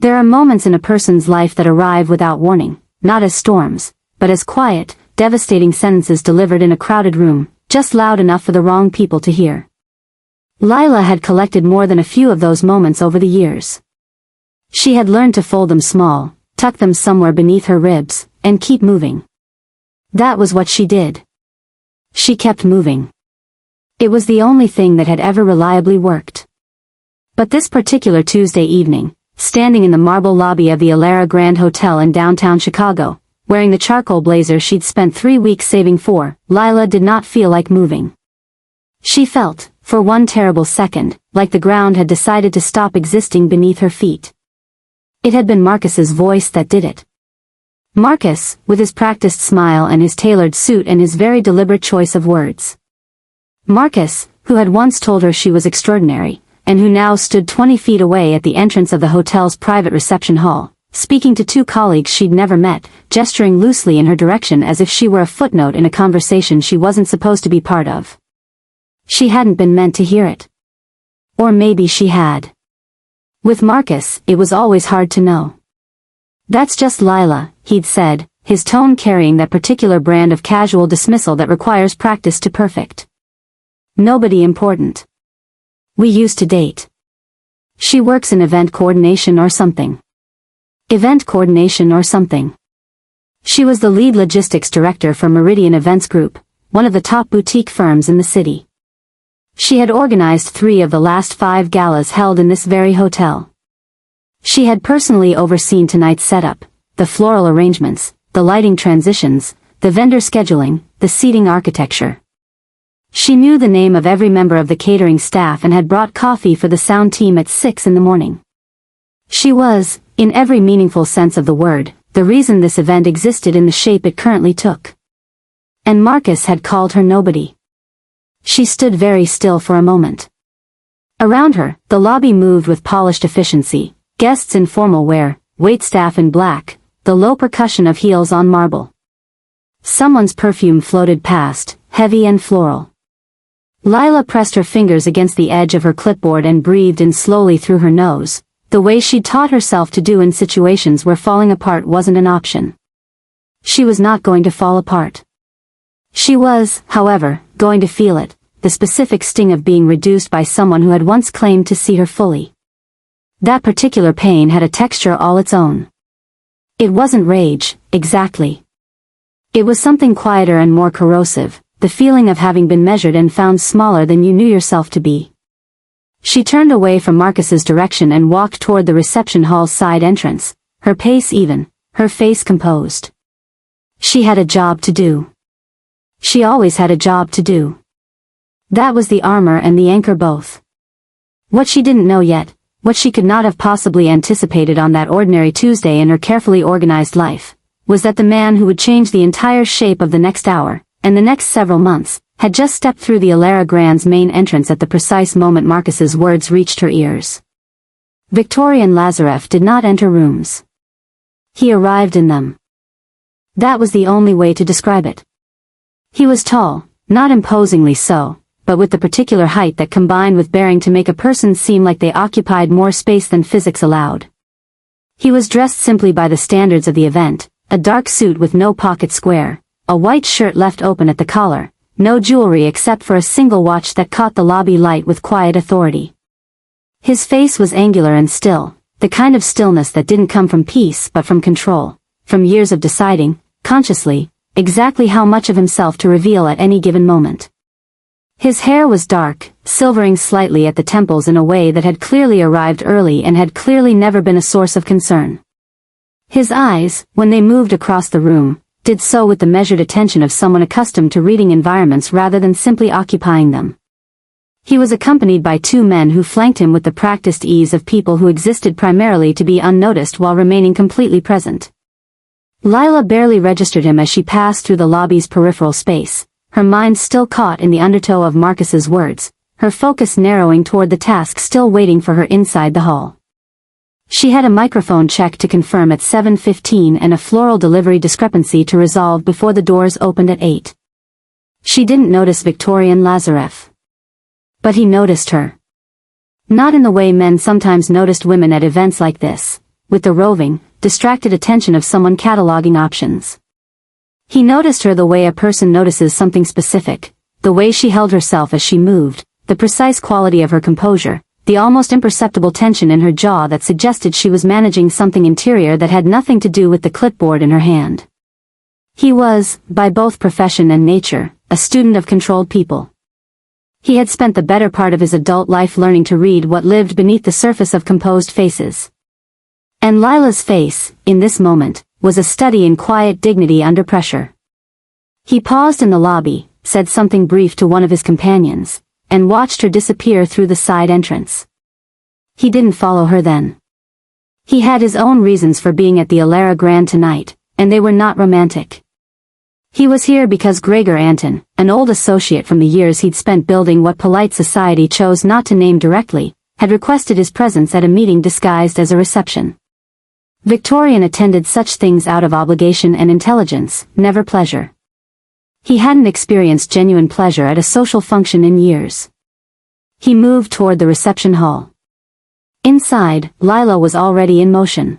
There are moments in a person's life that arrive without warning, not as storms, but as quiet, devastating sentences delivered in a crowded room, just loud enough for the wrong people to hear. Lila had collected more than a few of those moments over the years. She had learned to fold them small, tuck them somewhere beneath her ribs, and keep moving. That was what she did. She kept moving. It was the only thing that had ever reliably worked. But this particular Tuesday evening, standing in the marble lobby of the Alara Grand Hotel in downtown Chicago, wearing the charcoal blazer she'd spent 3 weeks saving for, Lila did not feel like moving. She felt, for one terrible second, like the ground had decided to stop existing beneath her feet. It had been Marcus's voice that did it. Marcus, with his practiced smile and his tailored suit and his very deliberate choice of words. Marcus, who had once told her she was extraordinary, and who now stood 20 feet away at the entrance of the hotel's private reception hall, speaking to 2 colleagues she'd never met, gesturing loosely in her direction as if she were a footnote in a conversation she wasn't supposed to be part of. She hadn't been meant to hear it. Or maybe she had. With Marcus, it was always hard to know. "That's just Lila," he'd said, his tone carrying that particular brand of casual dismissal that requires practice to perfect. "Nobody important. We used to date. She works in event coordination or something. Event coordination or something. She was the lead logistics director for Meridian Events Group, one of the top boutique firms in the city. She had organized 3 of the last 5 galas held in this very hotel. She had personally overseen tonight's setup, the floral arrangements, the lighting transitions, the vendor scheduling, the seating architecture. She knew the name of every member of the catering staff and had brought coffee for the sound team at 6 in the morning. She was, in every meaningful sense of the word, the reason this event existed in the shape it currently took. And Marcus had called her nobody. She stood very still for a moment. Around her, the lobby moved with polished efficiency, guests in formal wear, waitstaff in black, the low percussion of heels on marble. Someone's perfume floated past, heavy and floral. Lila pressed her fingers against the edge of her clipboard and breathed in slowly through her nose, the way she'd taught herself to do in situations where falling apart wasn't an option. She was not going to fall apart. She was, however, going to feel it, the specific sting of being reduced by someone who had once claimed to see her fully. That particular pain had a texture all its own. It wasn't rage, exactly. It was something quieter and more corrosive, the feeling of having been measured and found smaller than you knew yourself to be. She turned away from Marcus's direction and walked toward the reception hall's side entrance, her pace even, her face composed. She had a job to do. She always had a job to do. That was the armor and the anchor both. What she didn't know yet, what she could not have possibly anticipated on that ordinary Tuesday in her carefully organized life, was that the man who would change the entire shape of the next hour, and the next several months, had just stepped through the Alara Grand's main entrance at the precise moment Marcus's words reached her ears. Victorian Lazarev did not enter rooms. He arrived in them. That was the only way to describe it. He was tall, not imposingly so, but with the particular height that combined with bearing to make a person seem like they occupied more space than physics allowed. He was dressed simply by the standards of the event, a dark suit with no pocket square, a white shirt left open at the collar, no jewelry except for a single watch that caught the lobby light with quiet authority. His face was angular and still, the kind of stillness that didn't come from peace but from control, from years of deciding, consciously, exactly how much of himself to reveal at any given moment. His hair was dark, silvering slightly at the temples in a way that had clearly arrived early and had clearly never been a source of concern. His eyes, when they moved across the room, did so with the measured attention of someone accustomed to reading environments rather than simply occupying them. He was accompanied by 2 men who flanked him with the practiced ease of people who existed primarily to be unnoticed while remaining completely present. Lila barely registered him as she passed through the lobby's peripheral space, her mind still caught in the undertow of Marcus's words, her focus narrowing toward the task still waiting for her inside the hall. She had a microphone check to confirm at 7:15 and a floral delivery discrepancy to resolve before the doors opened at 8. She didn't notice Victorian Lazarev. But he noticed her. Not in the way men sometimes noticed women at events like this, with the roving, distracted attention of someone cataloging options. He noticed her the way a person notices something specific, the way she held herself as she moved, the precise quality of her composure, the almost imperceptible tension in her jaw that suggested she was managing something interior that had nothing to do with the clipboard in her hand. He was, by both profession and nature, a student of controlled people. He had spent the better part of his adult life learning to read what lived beneath the surface of composed faces. And Lila's face, in this moment, was a study in quiet dignity under pressure. He paused in the lobby, said something brief to one of his companions, and watched her disappear through the side entrance. He didn't follow her then. He had his own reasons for being at the Alara Grand tonight, and they were not romantic. He was here because Gregor Anton, an old associate from the years he'd spent building what polite society chose not to name directly, had requested his presence at a meeting disguised as a reception. Victorian attended such things out of obligation and intelligence, never pleasure. He hadn't experienced genuine pleasure at a social function in years. He moved toward the reception hall. Inside, Lila was already in motion.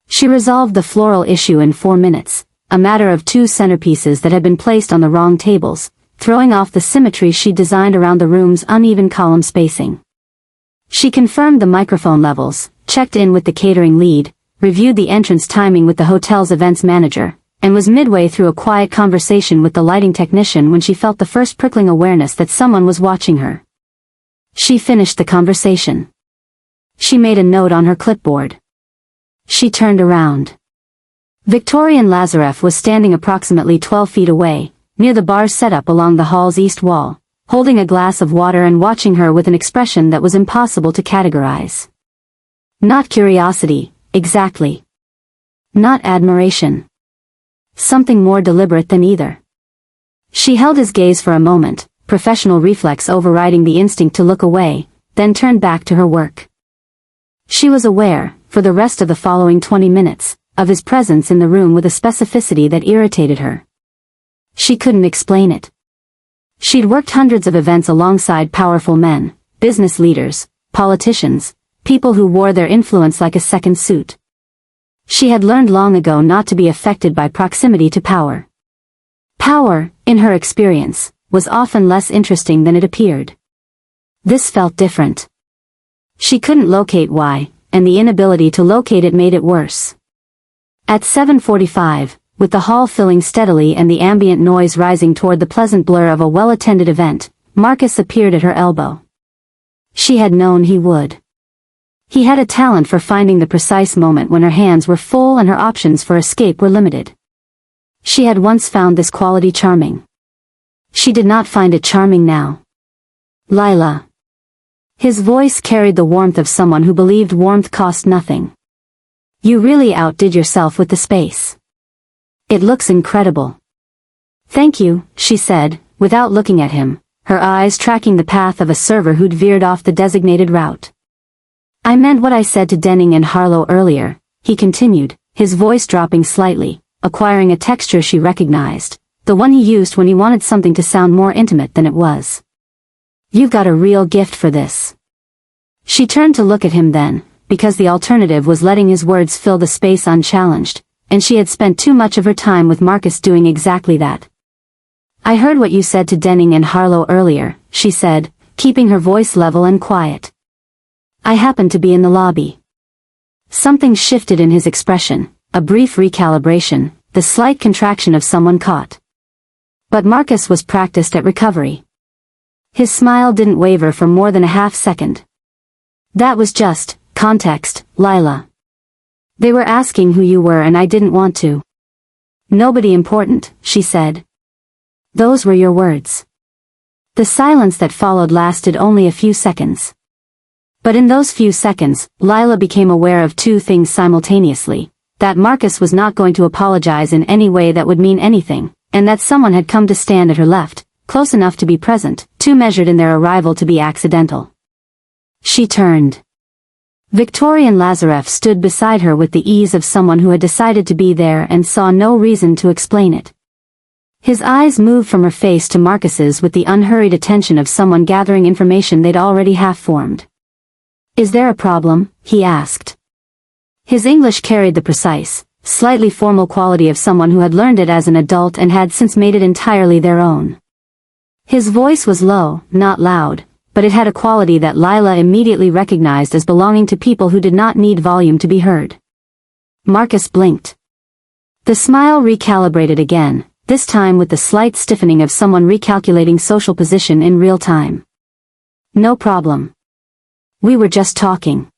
She resolved the floral issue in 4 minutes, a matter of 2 centerpieces that had been placed on the wrong tables, throwing off the symmetry she'd designed around the room's uneven column spacing. She confirmed the microphone levels, checked in with the catering lead, reviewed the entrance timing with the hotel's events manager, and was midway through a quiet conversation with the lighting technician when she felt the first prickling awareness that someone was watching her. She finished the conversation. She made a note on her clipboard. She turned around. Victorian Lazarev was standing approximately 12 feet away, near the bar's setup along the hall's east wall, holding a glass of water and watching her with an expression that was impossible to categorize. Not curiosity, exactly. Not admiration. Something more deliberate than either. She held his gaze for a moment, professional reflex overriding the instinct to look away, then turned back to her work. She was aware, for the rest of the following 20 minutes, of his presence in the room with a specificity that irritated her. She couldn't explain it. She'd worked hundreds of events alongside powerful men, business leaders, politicians, people who wore their influence like a second suit. She had learned long ago not to be affected by proximity to power. Power, in her experience, was often less interesting than it appeared. This felt different. She couldn't locate why, and the inability to locate it made it worse. At 7:45, with the hall filling steadily and the ambient noise rising toward the pleasant blur of a well-attended event, Marcus appeared at her elbow. She had known he would. He had a talent for finding the precise moment when her hands were full and her options for escape were limited. She had once found this quality charming. She did not find it charming now. Lila. His voice carried the warmth of someone who believed warmth cost nothing. You really outdid yourself with the space. It looks incredible. Thank you, she said, without looking at him, her eyes tracking the path of a server who'd veered off the designated route. I meant what I said to Denning and Harlow earlier, he continued, his voice dropping slightly, acquiring a texture she recognized, the one he used when he wanted something to sound more intimate than it was. You've got a real gift for this. She turned to look at him then, because the alternative was letting his words fill the space unchallenged, and she had spent too much of her time with Marcus doing exactly that. I heard what you said to Denning and Harlow earlier, she said, keeping her voice level and quiet. I happened to be in the lobby. Something shifted in his expression, a brief recalibration, the slight contraction of someone caught. But Marcus was practiced at recovery. His smile didn't waver for more than a half second. That was just context, Lila. They were asking who you were and I didn't want to. Nobody important, she said. Those were your words. The silence that followed lasted only a few seconds. But in those few seconds, Lila became aware of 2 things simultaneously, that Marcus was not going to apologize in any way that would mean anything, and that someone had come to stand at her left, close enough to be present, too measured in their arrival to be accidental. She turned. Victorian Lazarev stood beside her with the ease of someone who had decided to be there and saw no reason to explain it. His eyes moved from her face to Marcus's with the unhurried attention of someone gathering information they'd already half-formed. Is there a problem? He asked. His English carried the precise, slightly formal quality of someone who had learned it as an adult and had since made it entirely their own. His voice was low, not loud, but it had a quality that Lila immediately recognized as belonging to people who did not need volume to be heard. Marcus blinked. The smile recalibrated again, this time with the slight stiffening of someone recalculating social position in real time. No problem. We were just talking.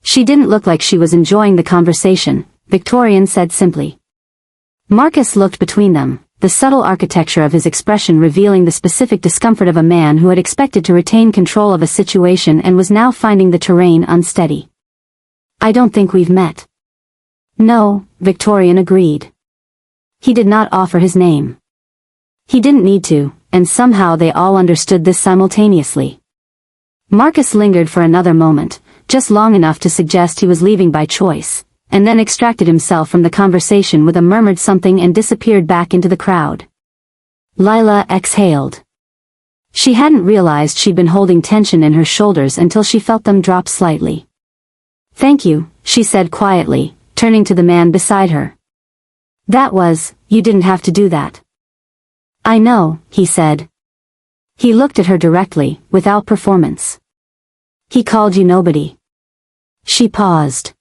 She didn't look like she was enjoying the conversation, Victorian said simply. Marcus looked between them, the subtle architecture of his expression revealing the specific discomfort of a man who had expected to retain control of a situation and was now finding the terrain unsteady. I don't think we've met. No, Victorian agreed. He did not offer his name. He didn't need to, and somehow they all understood this simultaneously. Marcus lingered for another moment, just long enough to suggest he was leaving by choice, and then extracted himself from the conversation with a murmured something and disappeared back into the crowd. Lila exhaled. She hadn't realized she'd been holding tension in her shoulders until she felt them drop slightly. Thank you, she said quietly, turning to the man beside her. You didn't have to do that. I know, he said. He looked at her directly, without performance. He called you nobody. She paused.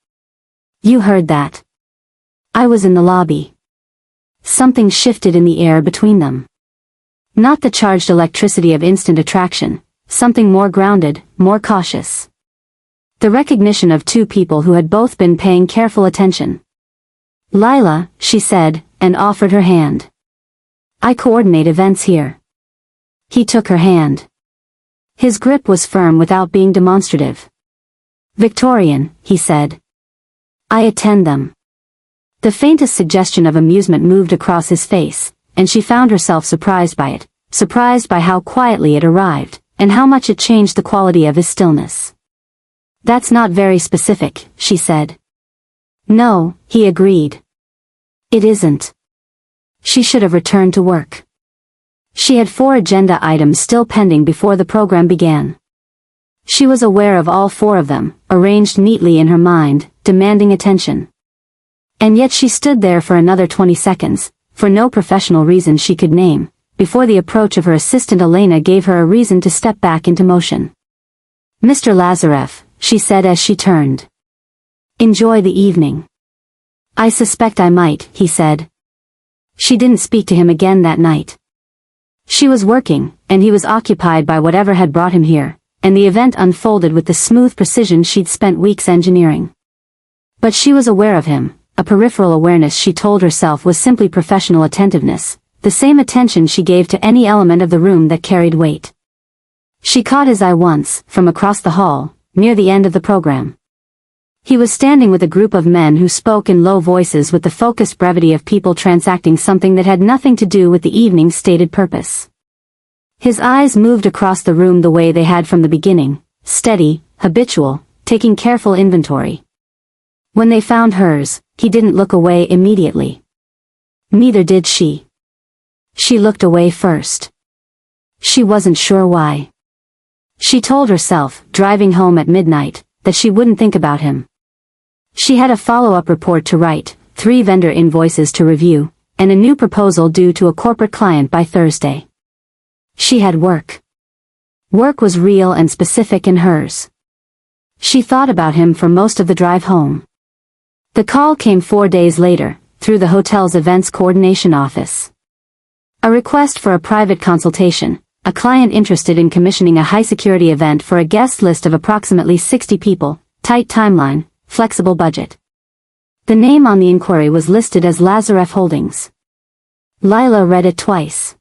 You heard that. I was in the lobby. Something shifted in the air between them. Not the charged electricity of instant attraction, something more grounded, more cautious. The recognition of two people who had both been paying careful attention. Lila, she said, and offered her hand. I coordinate events here. He took her hand. His grip was firm without being demonstrative. Victorian, he said. I attend them. The faintest suggestion of amusement moved across his face, and she found herself surprised by it, surprised by how quietly it arrived, and how much it changed the quality of his stillness. That's not very specific, she said. No, he agreed. It isn't. She should have returned to work. She had 4 agenda items still pending before the program began. She was aware of all 4 of them, arranged neatly in her mind, demanding attention. And yet she stood there for another 20 seconds, for no professional reason she could name, before the approach of her assistant Elena gave her a reason to step back into motion. Mr. Lazarev, she said as she turned. Enjoy the evening. I suspect I might, he said. She didn't speak to him again that night. She was working, and he was occupied by whatever had brought him here, and the event unfolded with the smooth precision she'd spent weeks engineering. But she was aware of him, a peripheral awareness she told herself was simply professional attentiveness, the same attention she gave to any element of the room that carried weight. She caught his eye once, from across the hall, near the end of the program. He was standing with a group of men who spoke in low voices with the focused brevity of people transacting something that had nothing to do with the evening's stated purpose. His eyes moved across the room the way they had from the beginning, steady, habitual, taking careful inventory. When they found hers, he didn't look away immediately. Neither did she. She looked away first. She wasn't sure why. She told herself, driving home at midnight, that she wouldn't think about him. She had a follow-up report to write, 3 vendor invoices to review, and a new proposal due to a corporate client by Thursday. She had work. Work was real and specific in hers. She thought about him for most of the drive home. The call came 4 days later, through the hotel's events coordination office. A request for a private consultation, a client interested in commissioning a high-security event for a guest list of approximately 60 people, tight timeline, flexible budget. The name on the inquiry was listed as Lazarev Holdings. Lila read it twice.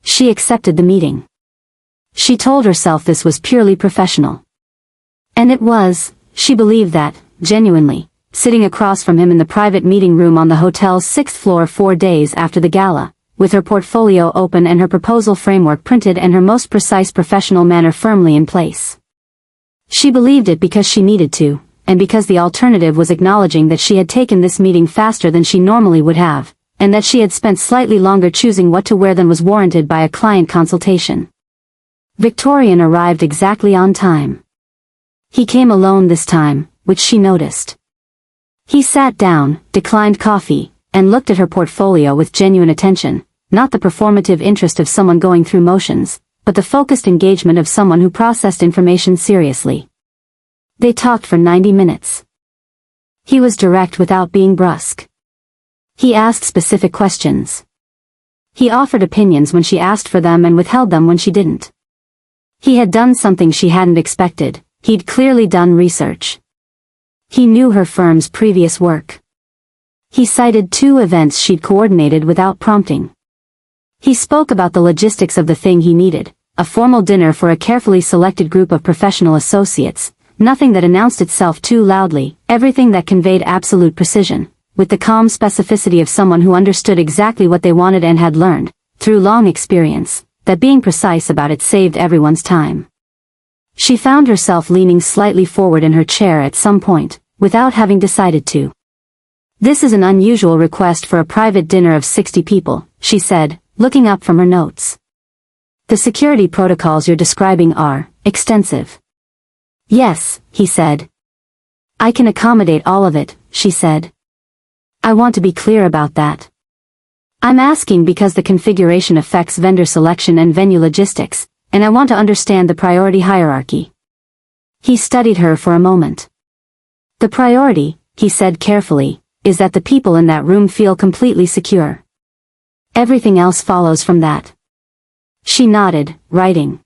She accepted the meeting. She told herself this was purely professional. And it was, she believed that, genuinely, sitting across from him in the private meeting room on the hotel's 6th floor 4 days after the gala, with her portfolio open and her proposal framework printed and her most precise professional manner firmly in place. She believed it because she needed to, and because the alternative was acknowledging that she had taken this meeting faster than she normally would have, and that she had spent slightly longer choosing what to wear than was warranted by a client consultation. Victorian arrived exactly on time. He came alone this time, which she noticed. He sat down, declined coffee, and looked at her portfolio with genuine attention, not the performative interest of someone going through motions, but the focused engagement of someone who processed information seriously. They talked for 90 minutes. He was direct without being brusque. He asked specific questions. He offered opinions when she asked for them and withheld them when she didn't. He had done something she hadn't expected. He'd clearly done research. He knew her firm's previous work. He cited 2 events she'd coordinated without prompting. He spoke about the logistics of the thing he needed, a formal dinner for a carefully selected group of professional associates, nothing that announced itself too loudly, everything that conveyed absolute precision, with the calm specificity of someone who understood exactly what they wanted and had learned, through long experience, that being precise about it saved everyone's time. She found herself leaning slightly forward in her chair at some point, without having decided to. "This is an unusual request for a private dinner of 60 people, she said, looking up from her notes. "The security protocols you're describing are extensive." "Yes," he said. "I can accommodate all of it," she said. "I want to be clear about that. I'm asking because the configuration affects vendor selection and venue logistics, and I want to understand the priority hierarchy." He studied her for a moment. "The priority," he said carefully, "is that the people in that room feel completely secure. Everything else follows from that." She nodded, writing.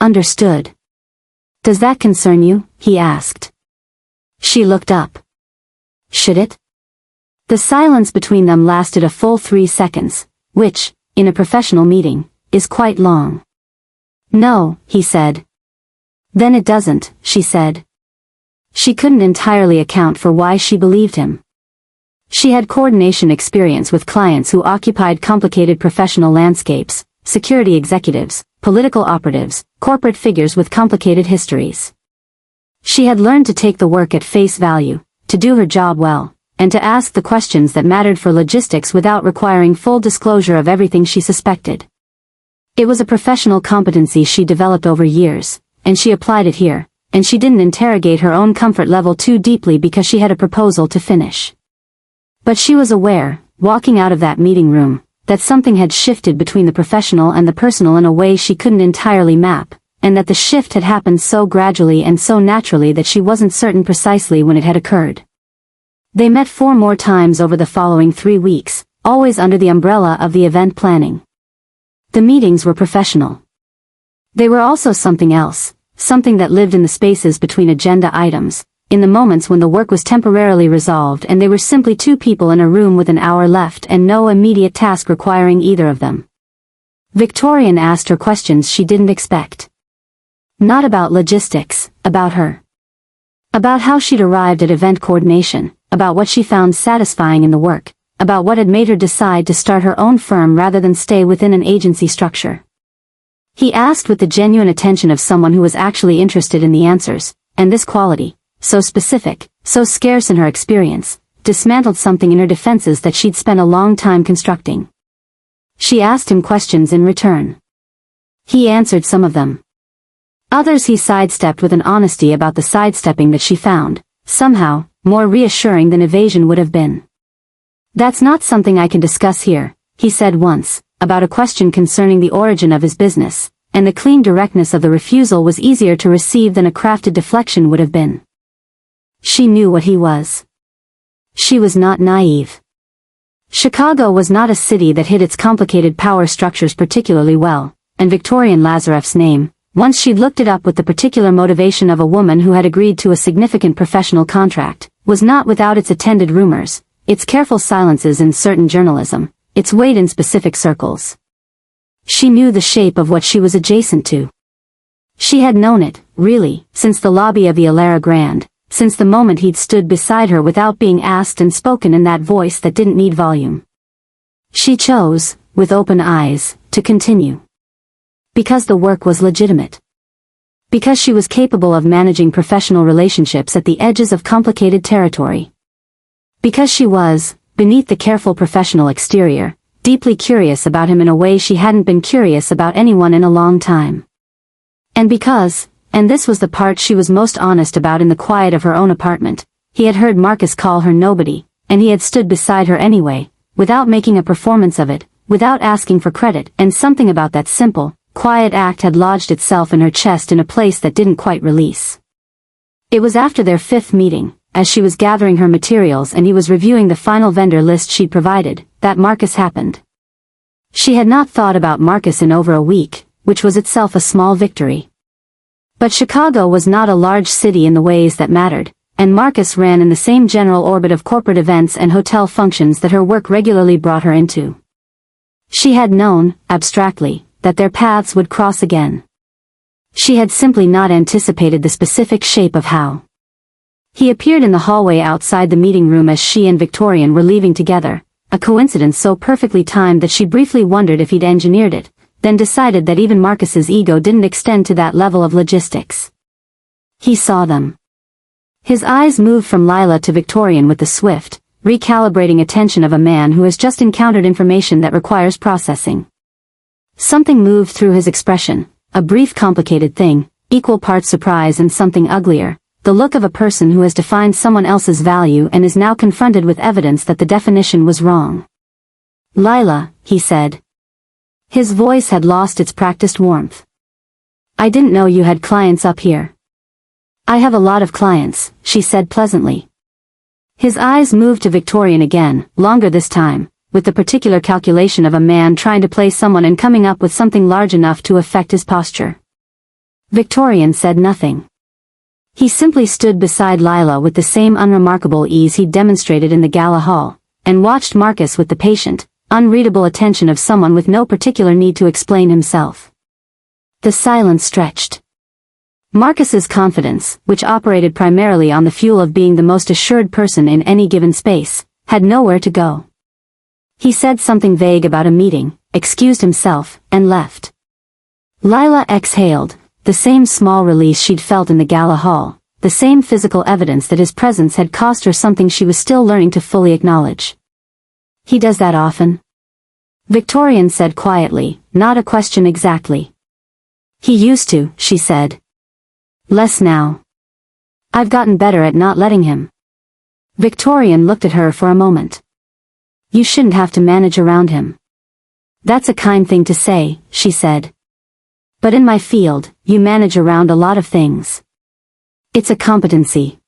"Understood. Does that concern you?" he asked. She looked up. "Should it?" The silence between them lasted a full 3 seconds, which, in a professional meeting, is quite long. "No," he said. "Then it doesn't," she said. She couldn't entirely account for why she believed him. She had coordination experience with clients who occupied complicated professional landscapes, security executives, political operatives, corporate figures with complicated histories. She had learned to take the work at face value, to do her job well, and to ask the questions that mattered for logistics without requiring full disclosure of everything she suspected. It was a professional competency she developed over years, and she applied it here, and she didn't interrogate her own comfort level too deeply because she had a proposal to finish. But she was aware, walking out of that meeting room, that something had shifted between the professional and the personal in a way she couldn't entirely map, and that the shift had happened so gradually and so naturally that she wasn't certain precisely when it had occurred. They met 4 more times over the following 3 weeks, always under the umbrella of the event planning. The meetings were professional. They were also something else, something that lived in the spaces between agenda items, in the moments when the work was temporarily resolved and they were simply 2 people in a room with an hour left and no immediate task requiring either of them. Victorian asked her questions she didn't expect. Not about logistics, about her. About how she'd arrived at event coordination, about what she found satisfying in the work, about what had made her decide to start her own firm rather than stay within an agency structure. He asked with the genuine attention of someone who was actually interested in the answers, and this quality, so specific, so scarce in her experience, dismantled something in her defenses that she'd spent a long time constructing. She asked him questions in return. He answered some of them. Others he sidestepped with an honesty about the sidestepping that she found, somehow, more reassuring than evasion would have been. "That's not something I can discuss here," he said once, about a question concerning the origin of his business, and the clean directness of the refusal was easier to receive than a crafted deflection would have been. She knew what he was. She was not naive. Chicago was not a city that hid its complicated power structures particularly well, and Victorian Lazarev's name, once she'd looked it up with the particular motivation of a woman who had agreed to a significant professional contract, was not without its attended rumors, its careful silences in certain journalism, its weight in specific circles. She knew the shape of what she was adjacent to. She had known it, really, since the lobby of the Alara Grand, since the moment he'd stood beside her without being asked and spoken in that voice that didn't need volume. She chose, with open eyes, to continue. Because the work was legitimate. Because she was capable of managing professional relationships at the edges of complicated territory. Because she was, beneath the careful professional exterior, deeply curious about him in a way she hadn't been curious about anyone in a long time. And because, and this was the part she was most honest about in the quiet of her own apartment, He had heard Marcus call her nobody, and he had stood beside her anyway, without making a performance of it, without asking for credit, and something about that simple, quiet act had lodged itself in her chest in a place that didn't quite release. It was after their 5th meeting, as she was gathering her materials and he was reviewing the final vendor list she'd provided, that Marcus happened. She had not thought about Marcus in over a week, which was itself a small victory. But Chicago was not a large city in the ways that mattered, and Marcus ran in the same general orbit of corporate events and hotel functions that her work regularly brought her into. She had known, abstractly, that their paths would cross again. She had simply not anticipated the specific shape of how. He appeared in the hallway outside the meeting room as she and Victorian were leaving together, a coincidence so perfectly timed that she briefly wondered if he'd engineered it, then decided that even Marcus's ego didn't extend to that level of logistics. He saw them. His eyes moved from Lila to Victorian with the swift, recalibrating attention of a man who has just encountered information that requires processing. Something moved through his expression, a brief complicated thing, equal parts surprise and something uglier, the look of a person who has defined someone else's value and is now confronted with evidence that the definition was wrong. "Lila," he said. His voice had lost its practiced warmth. "I didn't know you had clients up here." "I have a lot of clients," she said pleasantly. His eyes moved to Victorian again, longer this time, with the particular calculation of a man trying to play someone and coming up with something large enough to affect his posture. Victorian said nothing. He simply stood beside Lila with the same unremarkable ease he'd demonstrated in the gala hall, and watched Marcus with the patient, unreadable attention of someone with no particular need to explain himself. The silence stretched. Marcus's confidence, which operated primarily on the fuel of being the most assured person in any given space, had nowhere to go. He said something vague about a meeting, excused himself, and left. Lila exhaled, the same small release she'd felt in the gala hall, the same physical evidence that his presence had cost her something she was still learning to fully acknowledge. "He does that often?" Victorian said quietly, not a question exactly. "He used to," she said. "Less now. I've gotten better at not letting him." Victorian looked at her for a moment. "You shouldn't have to manage around him." "That's a kind thing to say," she said. "But in my field, you manage around a lot of things. It's a competency."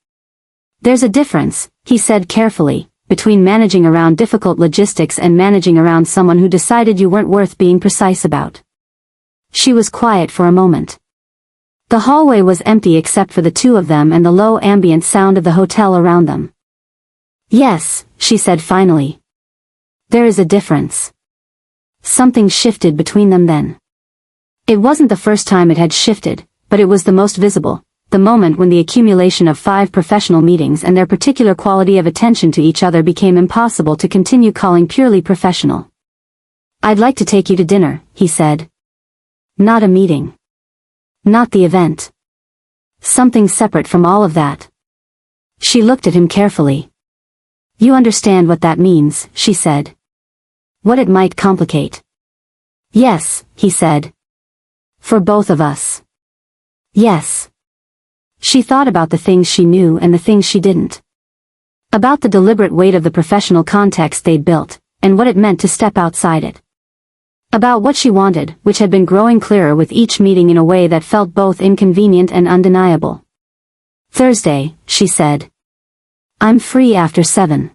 "There's a difference," he said carefully, "between managing around difficult logistics and managing around someone who decided you weren't worth being precise about." She was quiet for a moment. The hallway was empty except for the two of them and the low ambient sound of the hotel around them. "Yes," she said finally. "There is a difference." Something shifted between them then. It wasn't the first time it had shifted, but it was the most visible, the moment when the accumulation of 5 professional meetings and their particular quality of attention to each other became impossible to continue calling purely professional. "I'd like to take you to dinner," he said. "Not a meeting. Not the event. Something separate from all of that." She looked at him carefully. "You understand what that means," she said. "What it might complicate." "Yes," he said. "For both of us." "Yes." She thought about the things she knew and the things she didn't. About the deliberate weight of the professional context they'd built, and what it meant to step outside it. About what she wanted, which had been growing clearer with each meeting in a way that felt both inconvenient and undeniable. "Thursday," she said. "I'm free after 7.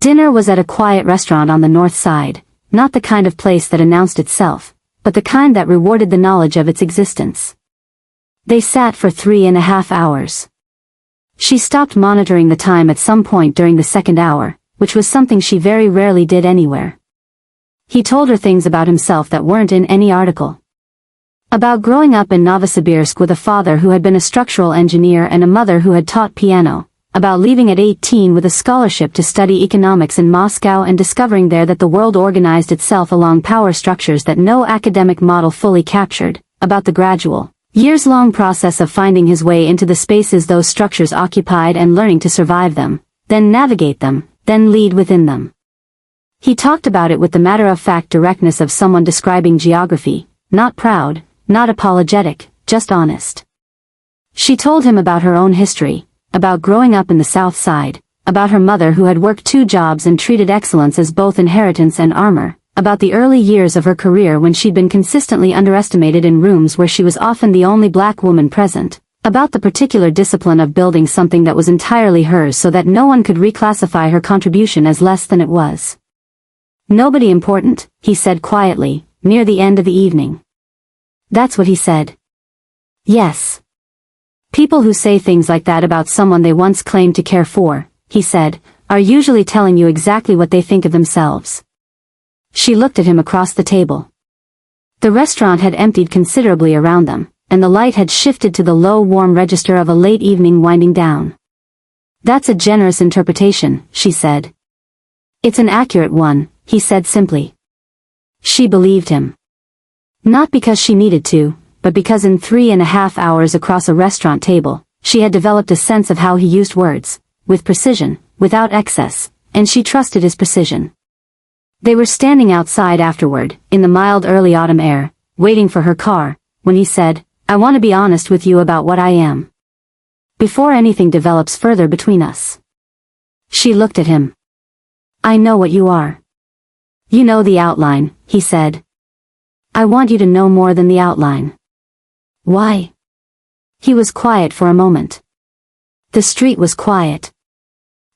Dinner was at a quiet restaurant on the north side, not the kind of place that announced itself, but the kind that rewarded the knowledge of its existence. They sat for 3.5 hours. She stopped monitoring the time at some point during the second hour, which was something she very rarely did anywhere. He told her things about himself that weren't in any article. About growing up in Novosibirsk with a father who had been a structural engineer and a mother who had taught piano. About leaving at 18 with a scholarship to study economics in Moscow and discovering there that the world organized itself along power structures that no academic model fully captured. About the gradual, years-long process of finding his way into the spaces those structures occupied and learning to survive them, then navigate them, then lead within them. He talked about it with the matter-of-fact directness of someone describing geography, not proud, not apologetic, just honest. She told him about her own history, about growing up in the South Side, about her mother who had worked 2 jobs and treated excellence as both inheritance and armor, about the early years of her career when she'd been consistently underestimated in rooms where she was often the only black woman present, about the particular discipline of building something that was entirely hers so that no one could reclassify her contribution as less than it was. "Nobody important," he said quietly, near the end of the evening. That's what he said. Yes. People who say things like that about someone they once claimed to care for, he said, are usually telling you exactly what they think of themselves. She looked at him across the table. The restaurant had emptied considerably around them, and the light had shifted to the low warm register of a late evening winding down. "That's a generous interpretation," she said. "It's an accurate one," he said simply. She believed him. Not because she needed to, but because in 3.5 hours across a restaurant table, she had developed a sense of how he used words, with precision, without excess, and she trusted his precision. They were standing outside afterward, in the mild early autumn air, waiting for her car, when he said, "I want to be honest with you about what I am. Before anything develops further between us." She looked at him. "I know what you are." "You know the outline," he said. "I want you to know more than the outline." "Why?" He was quiet for a moment. The street was quiet.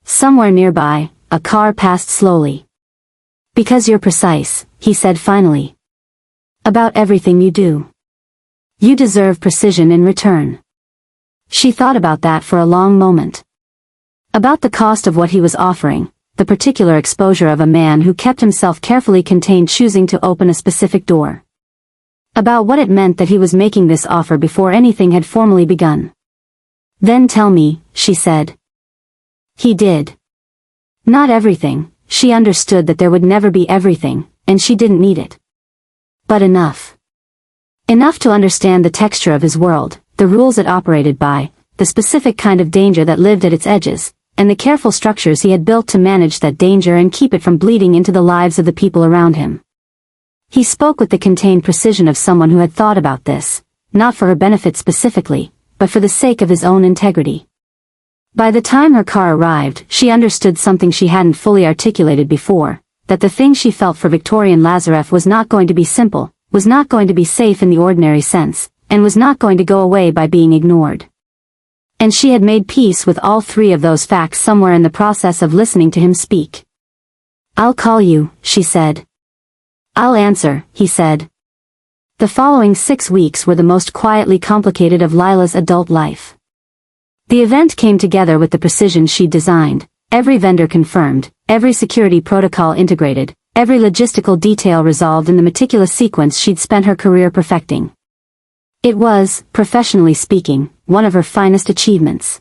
Somewhere nearby, a car passed slowly. "Because you're precise," he said finally. "About everything you do. You deserve precision in return." She thought about that for a long moment. About the cost of what he was offering, the particular exposure of a man who kept himself carefully contained choosing to open a specific door. About what it meant that he was making this offer before anything had formally begun. "Then tell me," she said. He did. Not everything. She understood that there would never be everything, and she didn't need it. But enough. Enough to understand the texture of his world, the rules it operated by, the specific kind of danger that lived at its edges, and the careful structures he had built to manage that danger and keep it from bleeding into the lives of the people around him. He spoke with the contained precision of someone who had thought about this, not for her benefit specifically, but for the sake of his own integrity. By the time her car arrived, she understood something she hadn't fully articulated before, that the thing she felt for Victorian Lazar was not going to be simple, was not going to be safe in the ordinary sense, and was not going to go away by being ignored. And she had made peace with all 3 of those facts somewhere in the process of listening to him speak. "I'll call you," she said. "I'll answer," he said. The following 6 weeks were the most quietly complicated of Lila's adult life. The event came together with the precision she'd designed, every vendor confirmed, every security protocol integrated, every logistical detail resolved in the meticulous sequence she'd spent her career perfecting. It was, professionally speaking, one of her finest achievements.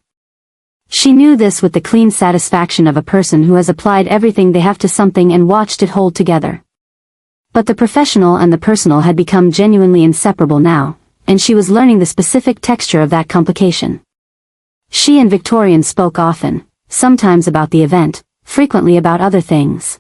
She knew this with the clean satisfaction of a person who has applied everything they have to something and watched it hold together. But the professional and the personal had become genuinely inseparable now, and she was learning the specific texture of that complication. She and Victorian spoke often, sometimes about the event, frequently about other things.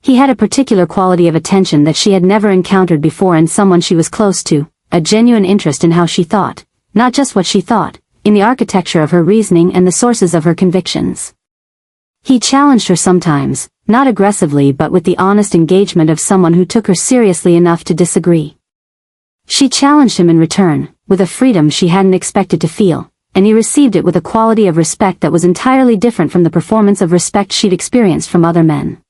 He had a particular quality of attention that she had never encountered before in someone she was close to, a genuine interest in how she thought, not just what she thought, in the architecture of her reasoning and the sources of her convictions. He challenged her sometimes, not aggressively but with the honest engagement of someone who took her seriously enough to disagree. She challenged him in return, with a freedom she hadn't expected to feel, and he received it with a quality of respect that was entirely different from the performance of respect she'd experienced from other men.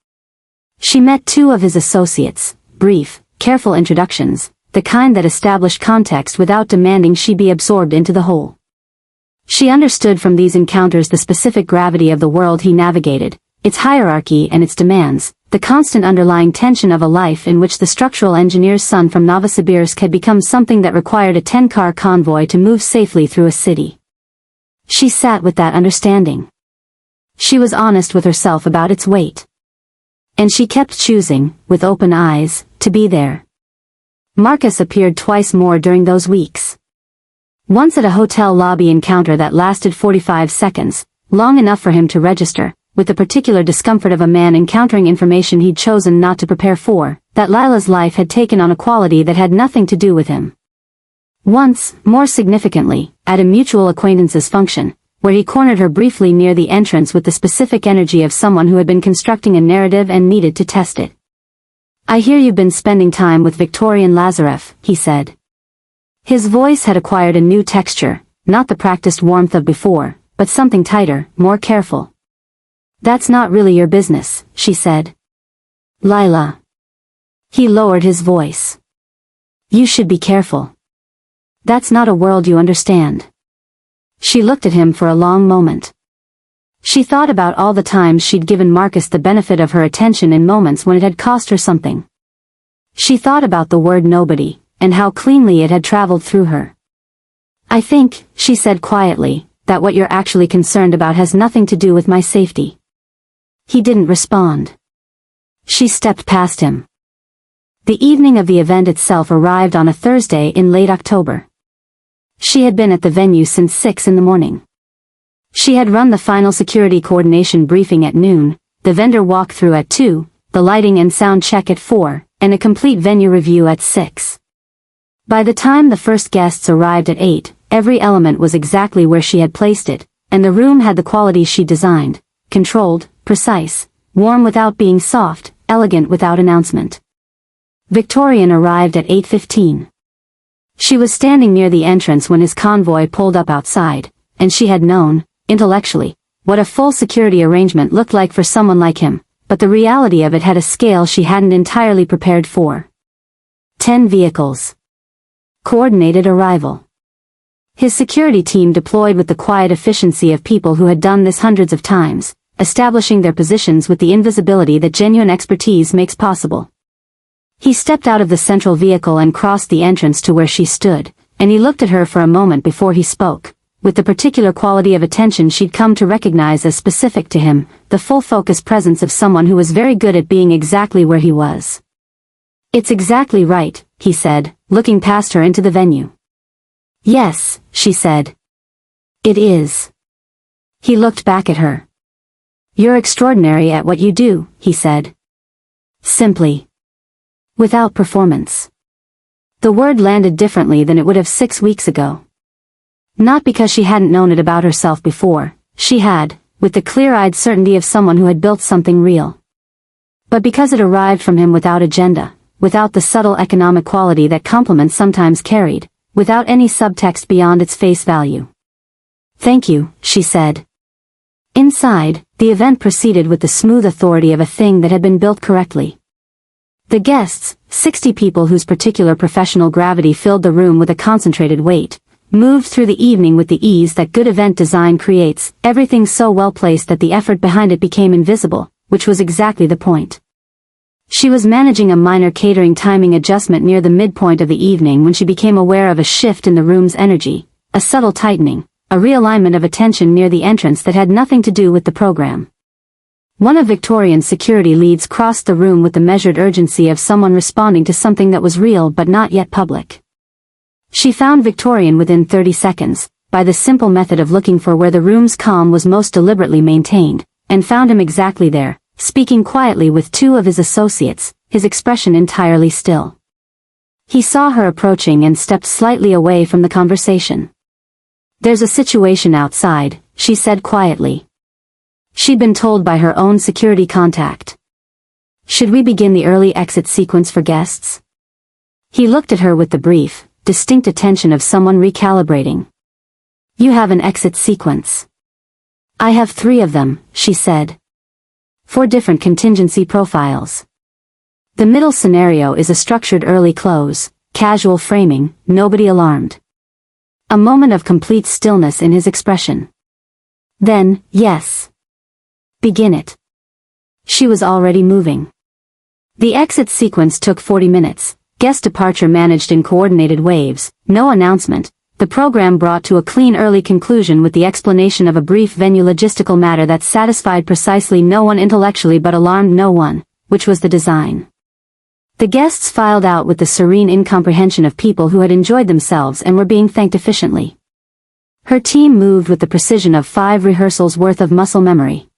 She met 2 of his associates, brief, careful introductions, the kind that established context without demanding she be absorbed into the whole. She understood from these encounters the specific gravity of the world he navigated, its hierarchy and its demands, the constant underlying tension of a life in which the structural engineer's son from Novosibirsk had become something that required a 10-car convoy to move safely through a city. She sat with that understanding. She was honest with herself about its weight. And she kept choosing, with open eyes, to be there. Marcus appeared twice more during those weeks. Once at a hotel lobby encounter that lasted 45 seconds, long enough for him to register, with the particular discomfort of a man encountering information he'd chosen not to prepare for, that Lila's life had taken on a quality that had nothing to do with him. Once, more significantly, at a mutual acquaintances function, where he cornered her briefly near the entrance with the specific energy of someone who had been constructing a narrative and needed to test it. "I hear you've been spending time with Victorian Lazar," he said. His voice had acquired a new texture, not the practiced warmth of before, but something tighter, more careful. "That's not really your business," she said. "Lila." He lowered his voice. "You should be careful. That's not a world you understand." She looked at him for a long moment. She thought about all the times she'd given Marcus the benefit of her attention in moments when it had cost her something. She thought about the word nobody, and how cleanly it had traveled through her. "I think," she said quietly, "that what you're actually concerned about has nothing to do with my safety." He didn't respond. She stepped past him. The evening of the event itself arrived on a Thursday in late October. She had been at the venue since 6 in the morning. She had run the final security coordination briefing at noon, the vendor walkthrough at 2, the lighting and sound check at 4, and a complete venue review at 6. By the time the first guests arrived at 8, every element was exactly where she had placed it, and the room had the qualities she designed: controlled, precise, warm without being soft, elegant without announcement. Victorian arrived at 8:15. She was standing near the entrance when his convoy pulled up outside, and she had known, intellectually, what a full security arrangement looked like for someone like him, but the reality of it had a scale she hadn't entirely prepared for. 10 vehicles. Coordinated arrival. His security team deployed with the quiet efficiency of people who had done this hundreds of times, establishing their positions with the invisibility that genuine expertise makes possible. He stepped out of the central vehicle and crossed the entrance to where she stood, and he looked at her for a moment before he spoke, with the particular quality of attention she'd come to recognize as specific to him, the full focus presence of someone who was very good at being exactly where he was. "It's exactly right," he said, looking past her into the venue. "Yes," she said. "It is." He looked back at her. "You're extraordinary at what you do," he said. Simply. Without performance. The word landed differently than it would have 6 weeks ago. Not because she hadn't known it about herself before, she had, with the clear-eyed certainty of someone who had built something real. But because it arrived from him without agenda, without the subtle economic quality that compliments sometimes carried, without any subtext beyond its face value. "Thank you," she said. Inside, the event proceeded with the smooth authority of a thing that had been built correctly. The guests, 60 people whose particular professional gravity filled the room with a concentrated weight, moved through the evening with the ease that good event design creates, everything so well placed that the effort behind it became invisible, which was exactly the point. She was managing a minor catering timing adjustment near the midpoint of the evening when she became aware of a shift in the room's energy, a subtle tightening, a realignment of attention near the entrance that had nothing to do with the program. One of Victorian's security leads crossed the room with the measured urgency of someone responding to something that was real but not yet public. She found Victorian within 30 seconds, by the simple method of looking for where the room's calm was most deliberately maintained, and found him exactly there, speaking quietly with 2 of his associates, his expression entirely still. He saw her approaching and stepped slightly away from the conversation. "There's a situation outside," she said quietly. She'd been told by her own security contact. "Should we begin the early exit sequence for guests?" He looked at her with the brief, distinct attention of someone recalibrating. "You have an exit sequence." "I have 3 of them," she said. 4 different contingency profiles. The middle scenario is a structured early close, casual framing, nobody alarmed. A moment of complete stillness in his expression. Then, "Yes. Begin it." She was already moving. The exit sequence took 40 minutes, guest departure managed in coordinated waves, no announcement, the program brought to a clean early conclusion with the explanation of a brief venue logistical matter that satisfied precisely no one intellectually but alarmed no one, which was the design. The guests filed out with the serene incomprehension of people who had enjoyed themselves and were being thanked efficiently. Her team moved with the precision of 5 rehearsals worth of muscle memory.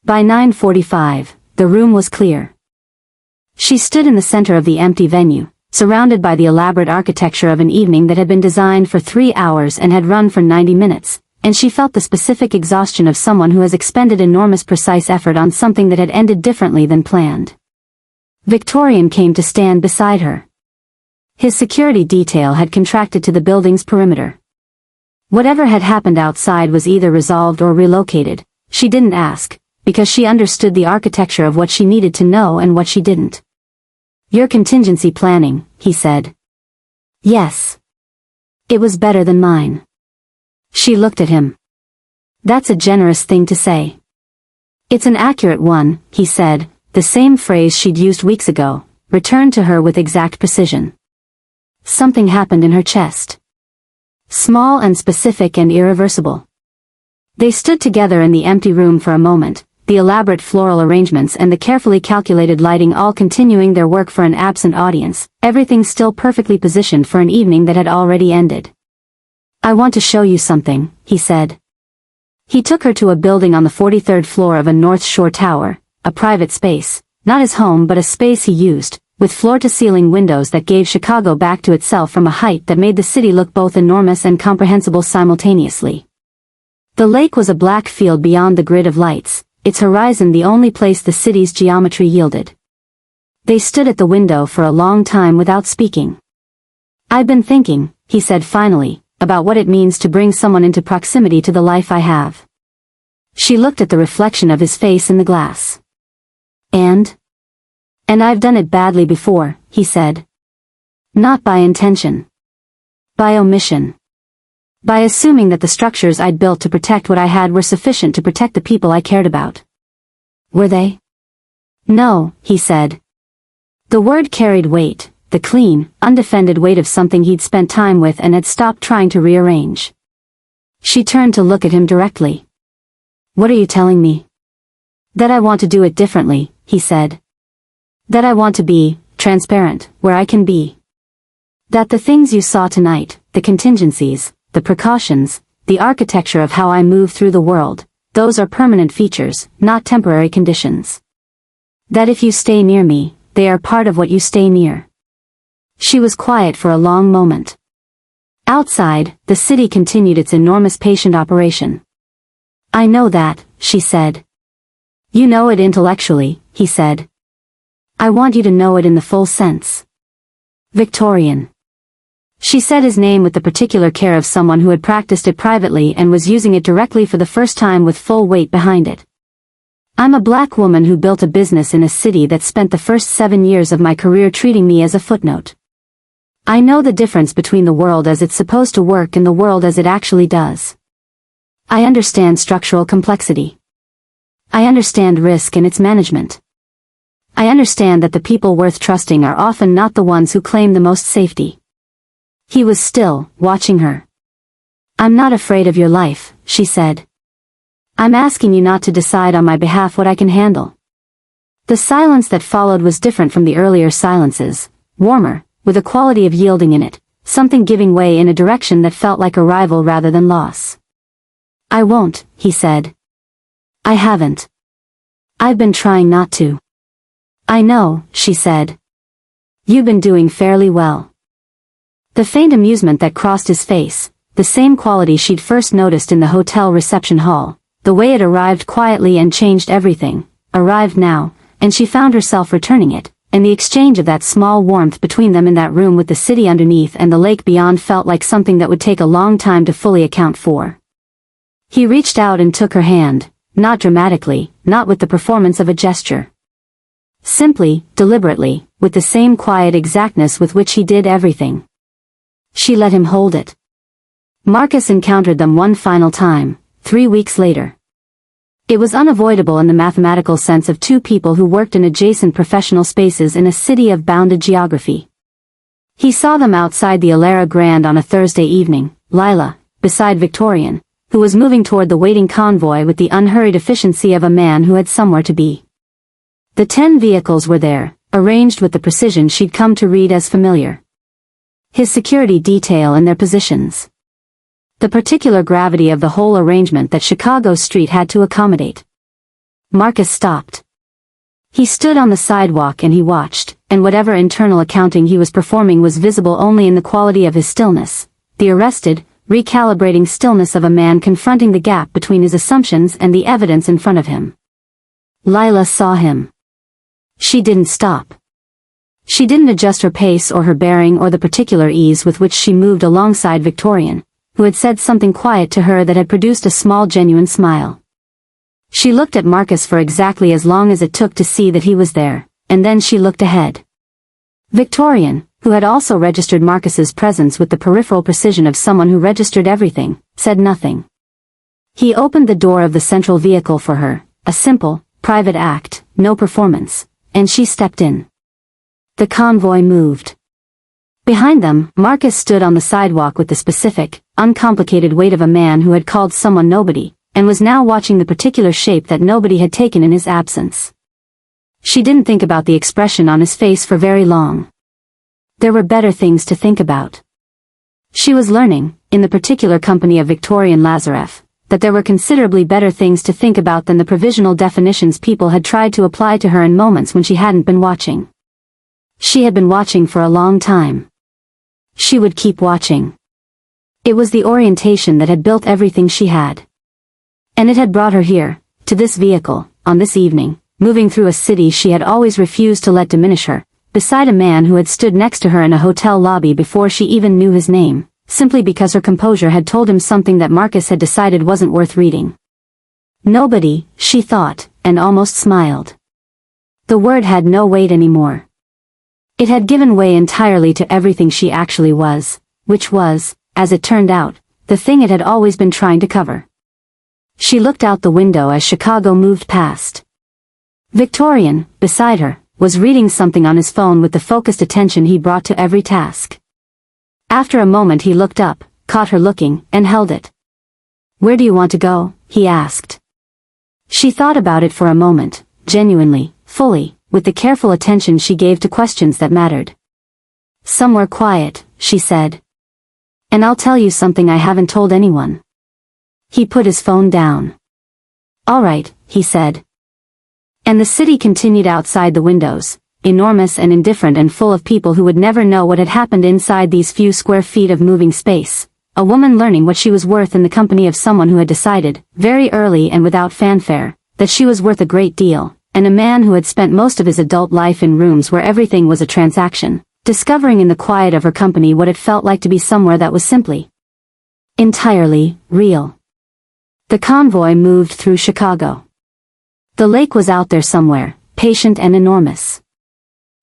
By 9:45, the room was clear. She stood in the center of the empty venue, surrounded by the elaborate architecture of an evening that had been designed for 3 hours and had run for 90 minutes, and she felt the specific exhaustion of someone who has expended enormous precise effort on something that had ended differently than planned. Victorian came to stand beside her. His security detail had contracted to the building's perimeter. Whatever had happened outside was either resolved or relocated. She didn't ask, because she understood the architecture of what she needed to know and what she didn't. "Your contingency planning," he said. "Yes. It was better than mine." She looked at him. "That's a generous thing to say." "It's an accurate one," he said, the same phrase she'd used weeks ago, returned to her with exact precision. Something happened in her chest. Small and specific and irreversible. They stood together in the empty room for a moment, the elaborate floral arrangements and the carefully calculated lighting all continuing their work for an absent audience, everything still perfectly positioned for an evening that had already ended. "I want to show you something," he said. He took her to a building on the 43rd floor of a North Shore tower, a private space, not his home but a space he used, with floor-to-ceiling windows that gave Chicago back to itself from a height that made the city look both enormous and comprehensible simultaneously. The lake was a black field beyond the grid of lights, its horizon the only place the city's geometry yielded. They stood at the window for a long time without speaking. "I've been thinking," he said finally, "about what it means to bring someone into proximity to the life I have." She looked at the reflection of his face in the glass. And I've done it badly before," he said. "Not by intention. By omission. By assuming that the structures I'd built to protect what I had were sufficient to protect the people I cared about. Were they?" "No," he said. The word carried weight, the clean, undefended weight of something he'd spent time with and had stopped trying to rearrange. She turned to look at him directly. "What are you telling me?" "That I want to do it differently," he said. "That I want to be transparent where I can be. That the things you saw tonight, the contingencies, the precautions, the architecture of how I move through the world, those are permanent features, not temporary conditions. That if you stay near me, they are part of what you stay near." She was quiet for a long moment. Outside, the city continued its enormous patient operation. "I know that," she said. "You know it intellectually," he said. "I want you to know it in the full sense." Victorian. She said his name with the particular care of someone who had practiced it privately and was using it directly for the first time with full weight behind it. "I'm a black woman who built a business in a city that spent the first 7 years of my career treating me as a footnote. I know the difference between the world as it's supposed to work and the world as it actually does. I understand structural complexity. I understand risk and its management. I understand that the people worth trusting are often not the ones who claim the most safety." He was still, watching her. "I'm not afraid of your life," she said. "I'm asking you not to decide on my behalf what I can handle." The silence that followed was different from the earlier silences, warmer, with a quality of yielding in it, something giving way in a direction that felt like arrival rather than loss. "I won't," he said. "I haven't. I've been trying not to." "I know," she said. "You've been doing fairly well." The faint amusement that crossed his face, the same quality she'd first noticed in the hotel reception hall, the way it arrived quietly and changed everything, arrived now, and she found herself returning it, and the exchange of that small warmth between them in that room with the city underneath and the lake beyond felt like something that would take a long time to fully account for. He reached out and took her hand, not dramatically, not with the performance of a gesture. Simply, deliberately, with the same quiet exactness with which he did everything. She let him hold it. Marcus encountered them one final time, 3 weeks later. It was unavoidable in the mathematical sense of two people who worked in adjacent professional spaces in a city of bounded geography. He saw them outside the Alara Grand on a Thursday evening, Lila, beside Victorian, who was moving toward the waiting convoy with the unhurried efficiency of a man who had somewhere to be. The 10 vehicles were there, arranged with the precision she'd come to read as familiar. His security detail and their positions. The particular gravity of the whole arrangement that Chicago Street had to accommodate. Marcus stopped. He stood on the sidewalk and he watched, and whatever internal accounting he was performing was visible only in the quality of his stillness. The arrested, recalibrating stillness of a man confronting the gap between his assumptions and the evidence in front of him. Lila saw him. She didn't stop. She didn't adjust her pace or her bearing or the particular ease with which she moved alongside Victorian, who had said something quiet to her that had produced a small genuine smile. She looked at Marcus for exactly as long as it took to see that he was there, and then she looked ahead. Victorian, who had also registered Marcus's presence with the peripheral precision of someone who registered everything, said nothing. He opened the door of the central vehicle for her, a simple, private act, no performance, and she stepped in. The convoy moved. Behind them, Marcus stood on the sidewalk with the specific, uncomplicated weight of a man who had called someone nobody, and was now watching the particular shape that nobody had taken in his absence. She didn't think about the expression on his face for very long. There were better things to think about. She was learning, in the particular company of Victorian Lazarev, that there were considerably better things to think about than the provisional definitions people had tried to apply to her in moments when she hadn't been watching. She had been watching for a long time. She would keep watching. It was the orientation that had built everything she had. And it had brought her here, to this vehicle, on this evening, moving through a city she had always refused to let diminish her, beside a man who had stood next to her in a hotel lobby before she even knew his name, simply because her composure had told him something that Marcus had decided wasn't worth reading. Nobody, she thought, and almost smiled. The word had no weight anymore. It had given way entirely to everything she actually was, which was, as it turned out, the thing it had always been trying to cover. She looked out the window as Chicago moved past. Victorian, beside her, was reading something on his phone with the focused attention he brought to every task. After a moment he looked up, caught her looking, and held it. "Where do you want to go?" he asked. She thought about it for a moment, genuinely, fully, with the careful attention she gave to questions that mattered. "Somewhere quiet," she said. "And I'll tell you something I haven't told anyone." He put his phone down. "All right," he said. And the city continued outside the windows, enormous and indifferent and full of people who would never know what had happened inside these few square feet of moving space. A woman learning what she was worth in the company of someone who had decided, very early and without fanfare, that she was worth a great deal, and a man who had spent most of his adult life in rooms where everything was a transaction, discovering in the quiet of her company what it felt like to be somewhere that was simply, entirely, real. The convoy moved through Chicago. The lake was out there somewhere, patient and enormous.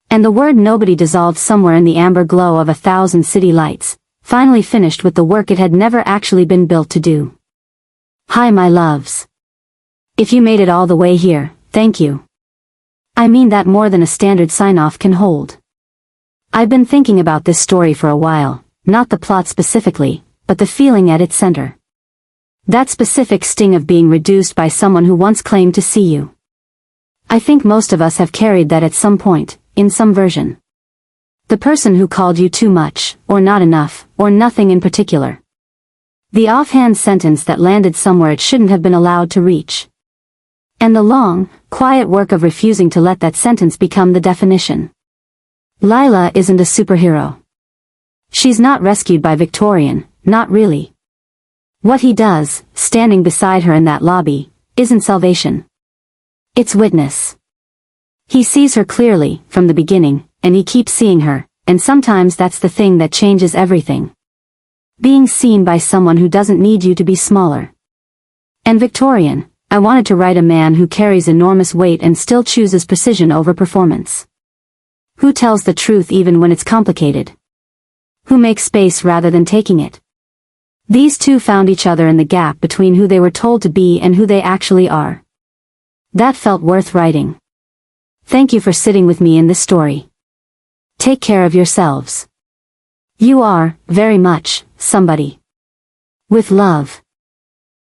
And the word nobody dissolved somewhere in the amber glow of 1,000 city lights, finally finished with the work it had never actually been built to do. "Hi my loves. If you made it all the way here, thank you. I mean that more than a standard sign-off can hold. I've been thinking about this story for a while, not the plot specifically, but the feeling at its center. That specific sting of being reduced by someone who once claimed to see you. I think most of us have carried that at some point, in some version. The person who called you too much, or not enough, or nothing in particular. The offhand sentence that landed somewhere it shouldn't have been allowed to reach. And the long, quiet work of refusing to let that sentence become the definition. Lila isn't a superhero. She's not rescued by Victorian, not really. What he does, standing beside her in that lobby, isn't salvation. It's witness. He sees her clearly, from the beginning, and he keeps seeing her, and sometimes that's the thing that changes everything. Being seen by someone who doesn't need you to be smaller. And Victorian, I wanted to write a man who carries enormous weight and still chooses precision over performance. Who tells the truth even when it's complicated. Who makes space rather than taking it. These two found each other in the gap between who they were told to be and who they actually are. That felt worth writing. Thank you for sitting with me in this story. Take care of yourselves. You are, very much, somebody. With love.